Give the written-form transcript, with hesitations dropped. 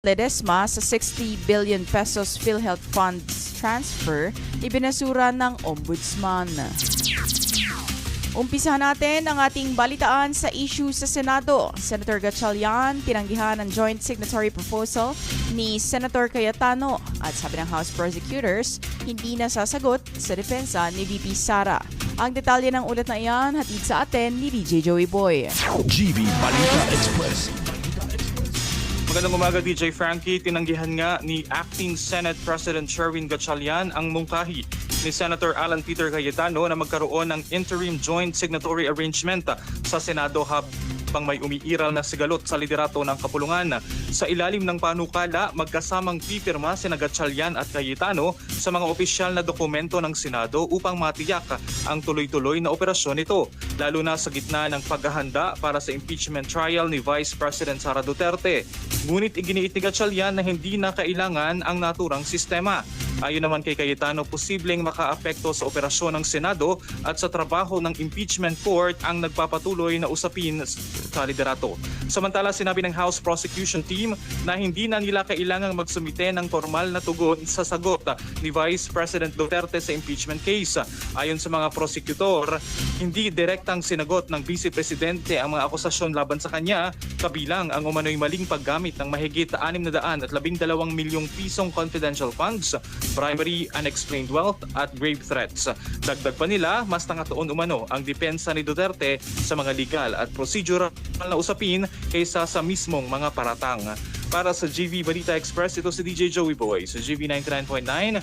Ledesma sa 60 billion pesos PhilHealth funds transfer, ibinasura ng Ombudsman. Umpisahan natin ang ating balitaan sa issue sa Senado. Senator Gatchalian tinanggihan ang joint signatory proposal ni Senator Cayetano at sabi ng House Prosecutors, hindi na sasagot sa depensa ni VP Sara. Ang detalye ng ulat na iyan hatid sa atin ni DJ Joey Boy. GB Balita Express. Magandang umaga, DJ Frankie. Tinanggihan nga ni Acting Senate President Sherwin Gatchalian ang mungkahi ni Senator Alan Peter Cayetano na magkaroon ng interim joint signatory arrangement sa Senado habang may umiiral na sigalot sa liderato ng kapulungan. Sa ilalim ng panukala, magkasamang pipirma sina Gatchalian at Cayetano sa mga opisyal na dokumento ng Senado upang matiyak ang tuloy-tuloy na operasyon nito, lalo na sa gitna ng paghahanda para sa impeachment trial ni Vice President Sara Duterte. Ngunit iginiit ni Gatchalian na hindi na kailangan ang naturang sistema. Ayon naman kay Cayetano, posibleng makaapekto sa operasyon ng Senado at sa trabaho ng impeachment court ang nagpapatuloy na usapin sa liderato. Samantala, sinabi ng House Prosecution Team na hindi na nila kailangang magsumite ng formal na tugon sa sagot ni Vice President Duterte sa impeachment case. Ayon sa mga prosecutor, hindi direktang sinagot ng Vice Presidente ang mga akusasyon laban sa kanya, kabilang ang umano'y maling paggamit ng mahigit 612 milyong pisong confidential funds, primary unexplained wealth at grave threats. Dagdag pa nila, mas nangatuon umano ang depensa ni Duterte sa mga legal at procedural na usapin kaysa sa mismong mga paratang. Para sa GV Balita Express, ito si DJ Joey Boy sa GV 99.9.